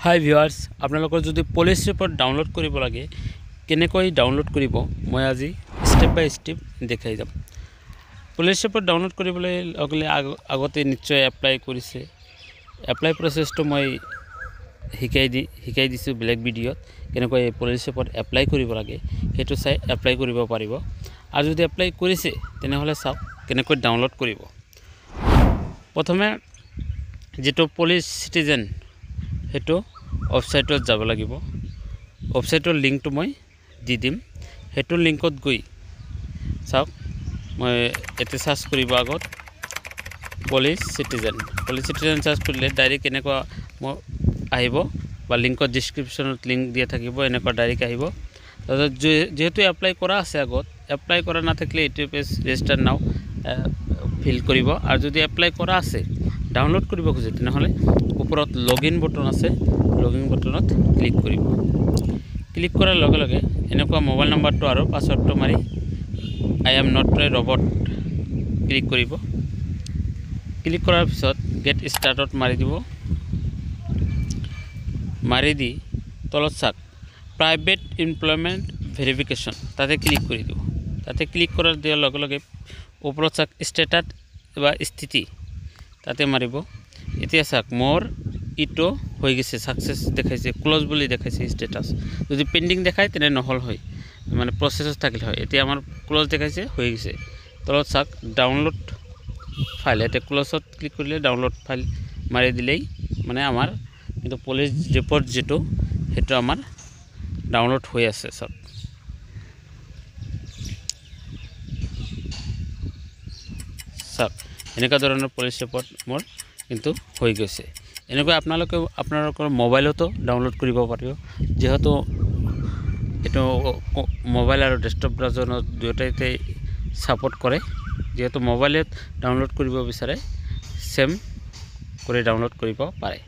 হাই viewers, আপোনালোকৰ যদি police report download কৰিব লাগে কেনেকৈ ডাউনলোড কৰিব মই আজি স্টেপ বাই স্টেপ দেখাই যাম। পুলিচ ৰিপৰ্ট ডাউনলোড কৰিবলৈ লগলে আগতে নিশ্চয় এপ্লাই কৰিছে। এপ্লাই প্ৰচেছটো মই শিকাই দিছোঁ বেলেগ ভিডিঅ'ত। কেনেকৈ পুলিচ ৰিপৰ্ট এপ্লাই কৰিব লাগে সেইটো চাই এপ্লাই কৰিব পাৰিব। আৰু যদি এপ্লাই কৰিছে তেনেহ'লে চাওক কেনেকৈ ডাউনলোড কৰিব। প্ৰথমে যেটো পুলিচ সিটিজেন হেতু ওয়েবসাইটত যাব লাগিব। ওয়েবসাইটৰ লিংকটো মই দি দিম। হেতু লিংকত গৈ চাওক মই এতে সার্চ কৰিব আগত পুলিচ সিটিজেন সাৰ্চ কৰিলে ডাইৰেক্ট এনেকুৱা আহিব বা লিংকত ডেসক্ৰিপচনত লিংক দিয়া থাকিব, এনেকুৱা ডাইৰেক্ট আহিব। যেহেতু এপ্লাই কৰা আছে আগত, এপ্লাই কৰা নাথাকিলে এইটো পেজ ৰেজিষ্টাৰ নাও ফিল কৰিব। আৰু যদি এপ্লাই কৰা আছে ডাউনলোড কৰিব খুজে তেনেহ'লে ওপৰত লগইন বটন আছে, লগইন বটনত ক্লিক কৰিব। ক্লিক কৰাৰ লগে লগে এনেকুৱা মোবাইল নম্বৰটো আৰু পাছৱৰ্ডটো মাৰি I am not a robot click কৰিব। ক্লিক কৰাৰ পিছত গেট ষ্টাৰ্টত মাৰি দিব। মাৰি দি তলত চাওক প্ৰাইভেট এমপ্লয়মেণ্ট ভেৰিফিকেশ্যন তাতে ক্লিক কৰি দিব। তাতে ক্লিক কৰাৰ দিয়াৰ লগে লগে ওপৰত চাওক ষ্টেটাছ বা স্থিতি তাতে মাৰিব। এতিয়া চাওক মোৰ ইটো হৈ গৈছে, সাকসেস দেখাইছে, ক্লোজ বুলি দেখাইছে ষ্টেটাছ। যদি পেন্ডিং দেখায় তেনে নহল হয়, মানে প্ৰসেছত থাকিল হয়। এতিয়া আমাৰ ক্লোজ দেখাইছে, হৈ গৈছে। তলত চাওক ডাউনলোড ফাইল, এতে ক্লোজত ক্লিক কৰিলে ডাউনলোড ফাইল মাৰি দিলেই মানে আমাৰ কিন্তু পুলিচ ৰিপৰ্ট যেটো হেতু আমাৰ ডাউনলোড হৈ আছে। চাওক এনেকুৱা ধৰণৰ পুলিচ ৰিপৰ্ট মোৰ কিন্তু হৈ গৈছে। এনেকৈ আপোনালোকৰ মোবাইলতো ডাউনলোড কৰিব পাৰিব। যেহেতু এটো মোবাইল আৰু ডেস্কটপ ব্ৰাউজাৰত দুয়োটাইতে সাপোৰ্ট কৰে। যেহেতু মোবাইলত ডাউনলোড কৰিব বিচাৰে সেম কৰি ডাউনলোড কৰিব পাৰে।